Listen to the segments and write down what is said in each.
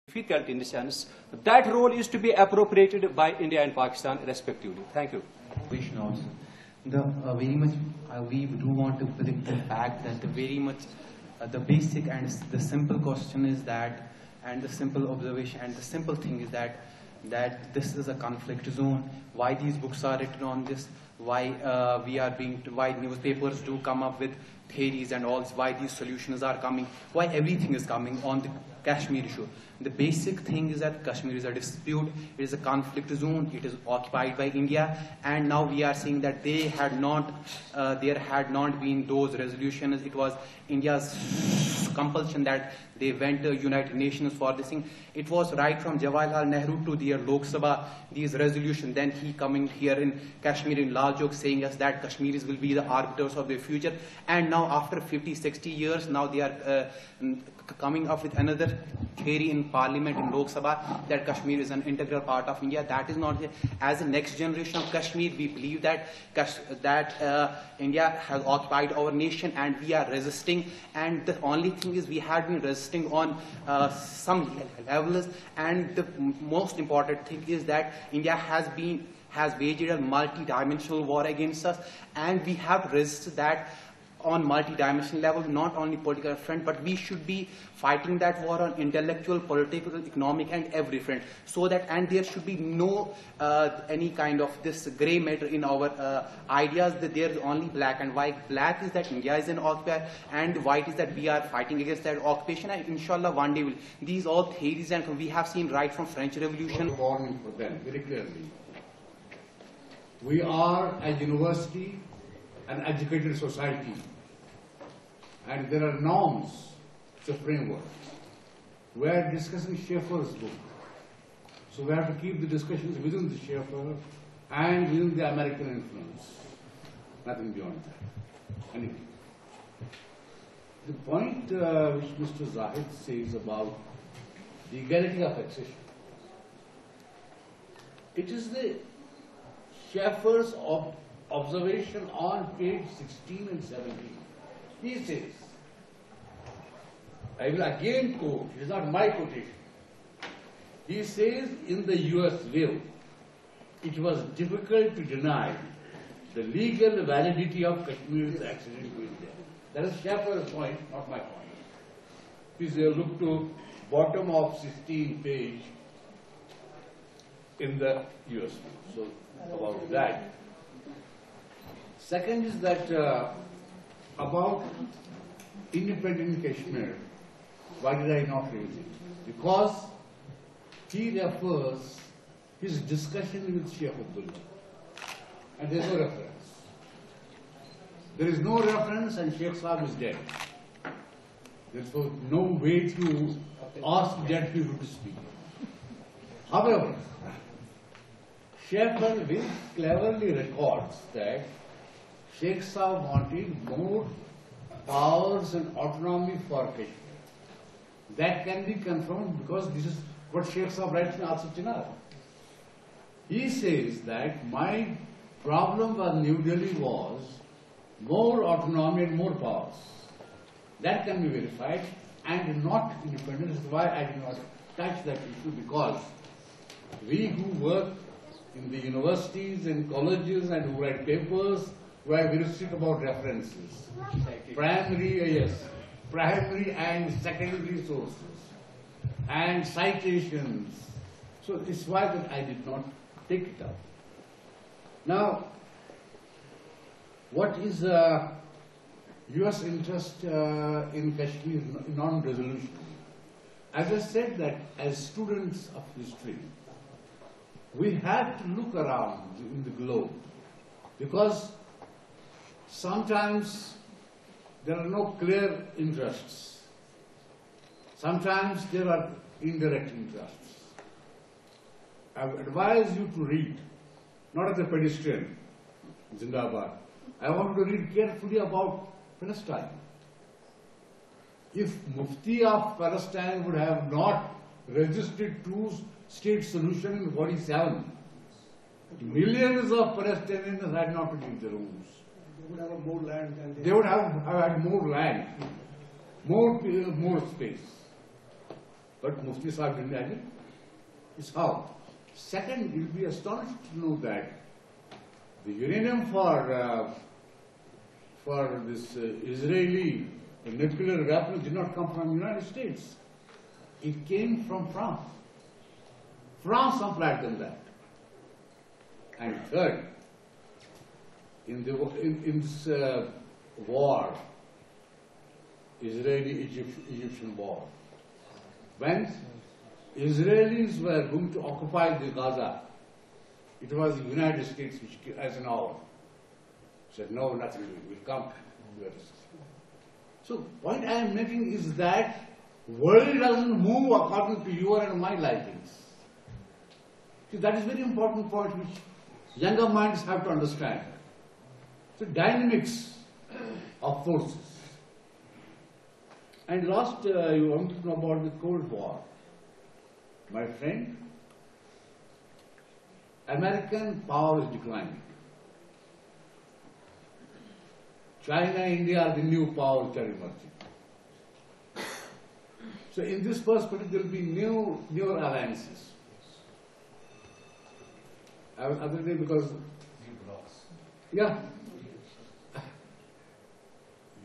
difficult in the sense that role is to be appropriated by India and Pakistan respectively. Thank you. Also. Very much we do want to predict the fact that the basic and the simple question is that, and the simple observation and the simple thing is that this is a conflict zone. Why these books are written on this? Why why newspapers do come up with theories and all? Why these solutions are coming? Why everything is coming on the Kashmir issue? The basic thing is that Kashmir is a dispute, it is a conflict zone, it is occupied by India, and now we are seeing that there had not been those resolutions. It was India's compulsion that they went to United Nations for this thing. It was right from Jawaharlal Nehru to their Lok Sabha, these resolutions. Then he coming here in Kashmir in Lal Chowk saying us that Kashmiris will be the arbiters of their future. And now after 50, 60 years, now they are coming up with another theory in Parliament in Lok Sabha that Kashmir is an integral part of India. That is not the, as a next generation of Kashmir, we believe that India has occupied our nation and we are resisting. And the only thing is we had been resisting on some levels. And the most important thing is that India has waged a multi-dimensional war against us, and we have resisted that on multi-dimensional level, not only political front, but we should be fighting that war on intellectual, political, economic, and every front. So that, and there should be no any kind of this grey matter in our ideas, that there is only black and white. Black is that India is an occupier, and white is that we are fighting against that occupation. And inshallah, one day these all theories, and we have seen right from French Revolution. Warning for them very clearly. We are a university, an educated society, and there are norms, it's a framework. We are discussing Schaeffer's book, so we have to keep the discussions within the Schaeffer and within the American influence, nothing beyond that. Anyway, the point which Mr. Zahid says about the equality of accession, it is the Schaeffer's observation on page 16 and 17. He says, I will again quote, it is not my quotation. He says, in the US view, it was difficult to deny the legal validity of Kashmir's accession to India. That is Schaeffer's point, not my point. Please look to bottom of 16 page in the US view. So, about that. Second is that about independent Kashmir, why did I not raise it? Because he refers his discussion with Sheikh Abdullah, and there is no reference. There is no reference, and Sheikh Saab is dead. Therefore, no way to ask dead people to speak. However, Schaeffer very cleverly records that Sheikh Saab wanted more powers and autonomy for Kashmir. That can be confirmed because this is what Sheikh Saab writes in Asif Chinar. He says that my problem with New Delhi was more autonomy and more powers. That can be verified and not independent. That's why I did not touch that issue, because we who work in the universities and colleges and who write papers, we are very strict about references. Primary and secondary sources and citations. So it's why that I did not take it up. Now, what is US interest in Kashmir non-resolution? As I said, that as students of history, we have to look around in the globe, because sometimes there are no clear interests. Sometimes there are indirect interests. I would advise you to read, not as a pedestrian, Zindabad. I want you to read carefully about Palestine. If Mufti of Palestine would have not resisted two-state solution in 47, millions of Palestinians had not to leave their homes. They would have more land than they would have had more land, more space. but Mufti Sahib didn't agree. It's how. Second, you'll be astonished to know that the uranium for this Israeli nuclear weapons did not come from the United States. It came from France. France supplied them that. And third, in this war, Israeli-Egyptian war, when Israelis were going to occupy the Gaza, it was the United States which, as an hour, said, no, nothing, we'll come. So, point I am making is that world doesn't move according to your and my likings. See, that is very important point which younger minds have to understand. So, dynamics of forces. And last, you want to know about the Cold War. My friend, American power is declining. China, India are the new powers that are emerging. So in this perspective, there will be newer alliances. I was other day because yeah,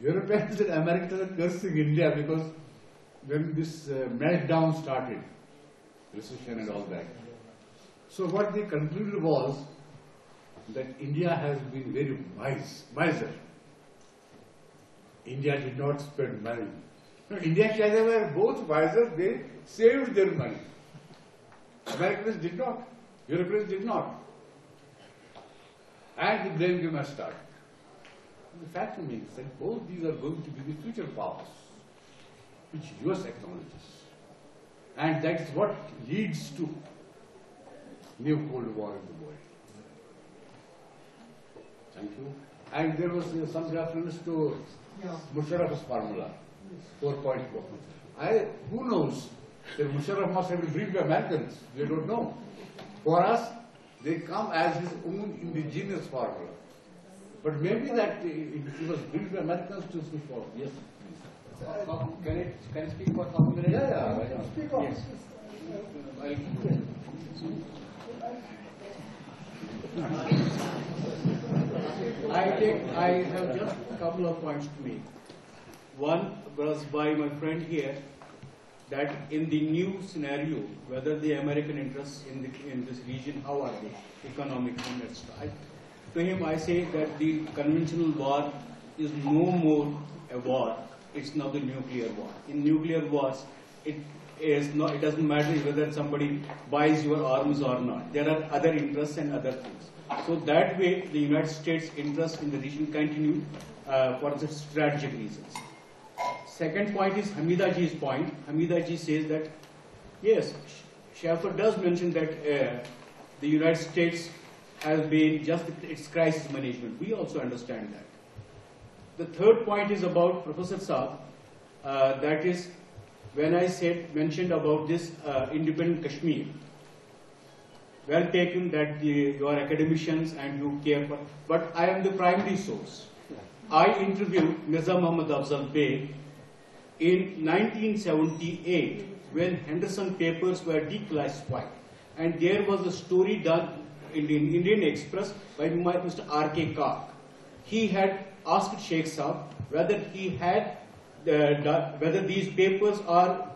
Europeans and Americans are cursing India because when this meltdown started, recession and all that. So what they concluded was that India has been very miser. India did not spend money. No, India and China were both wiser, they saved their money. Americans did not, Europeans did not. And the blame game has started. The fact remains that both these are going to be the future powers, which US acknowledges. And that is what leads to new Cold War in the world. Thank you. And there was some reference to Musharraf's formula, 4.4. Who knows? That Musharraf must have been briefed by Americans. We don't know. For us, they come as his own indigenous formula. But maybe that it was briefed by Americans to speak for. Yes. Can I speak for 1 minute? Yeah. Speak on. Yes. I have just a couple of points to make. One was by my friend here that in the new scenario, whether the American interests in this region, how are they, economic and etc. To him, I say that the conventional war is no more a war; it's now the nuclear war. In nuclear wars, it doesn't matter whether somebody buys your arms or not. There are other interests and other things. So that way, the United States' interest in the region continue for the strategic reasons. Second point is Hamida Ji's point. Hamida Ji says that, yes, Schaffer does mention that the United States has been just its crisis management. We also understand that. The third point is about Professor Saab. That is, when I mentioned about this independent Kashmir, well taken that your academicians and you care for, but I am the primary source. I interviewed Mirza Muhammad Afzal Beg in 1978 when Henderson papers were declassified, and there was a story done in the Indian Express by Mr. R.K. Kark. He had asked Sheikh Saab whether he had whether these papers are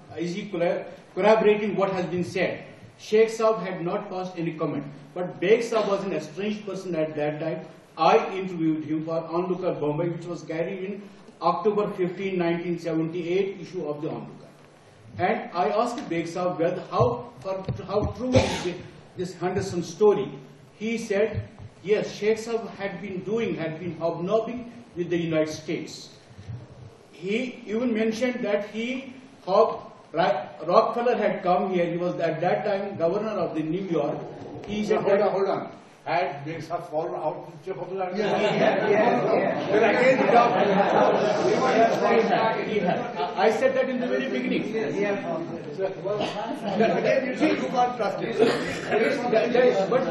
corroborating what has been said. Sheikh Saab had not passed any comment, but Beg Saab was an estranged person at that time. I interviewed him for Onlooker Bombay, which was carried in October 15, 1978 issue of the Onlooker. And I asked Beg Saab whether how true is this Henderson story. He said, yes, Sheikh Saab had been hobnobbing with the United States. He even mentioned that Rockefeller had come here. He was at that time governor of the New York. He said, hold on. Had Beg Saab fallen out with Popular? I said that in the very beginning. Again, you see, you can't trust it. But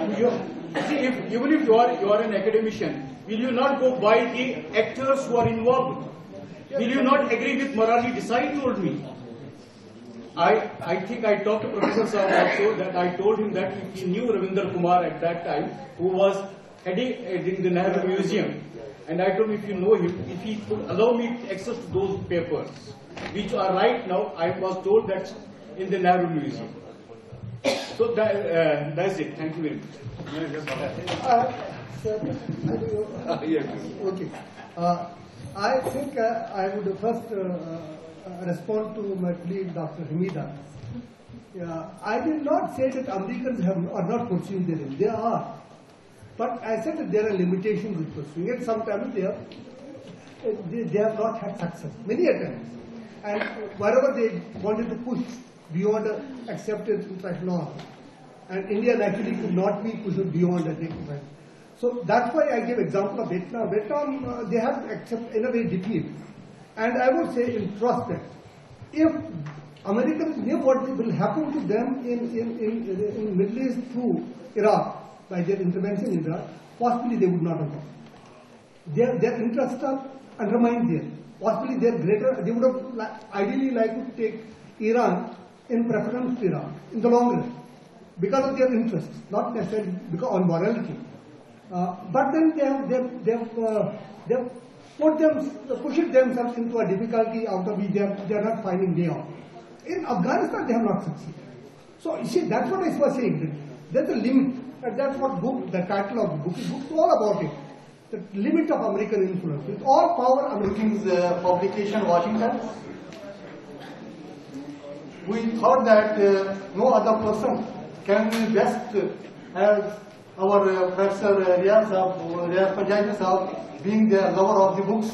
even if you are an academician, will you not go by the actors who are involved? Will you not agree with Morali Desai told me? I think I talked to Professor Saab also, that I told him that if he knew Ravinder Kumar at that time, who was heading in the Nehru Museum, and I told him, if you know him, if he could allow me access to those papers, which are right now, I was told that in the Nehru Museum. So that's it. Thank you very much. Sir, okay. I think I would first respond to my colleague Dr. Hamida. I did not say that Americans are not pursuing their aim. They are. But I said that there are limitations with pursuing it. Sometimes they have not had success, many attempts. And wherever they wanted to push beyond accepted international law, and India naturally could not be pushed beyond that. So that's why I give example of Vietnam. Vietnam, they have accepted in a way defeat. And I would say in prospect, if Americans knew what will happen to them in Middle East through Iraq, by their intervention in Iraq, possibly they would not have gone. Their interests are undermined there. Possibly they would have ideally liked to take Iran in preference to Iraq in the long run, because of their interests, not necessarily because on morality. But then they have pushed themselves into a difficulty out of which they are not finding way out. In Afghanistan, they have not succeeded. So you see, that's what I was saying. There's a limit, and that's what the title of the book is all about it. The limit of American influence. With all power, Americans publication Washington. We thought that no other person can be best as our Professor Riyaz Panjaibi Sahab, being the lover of the books.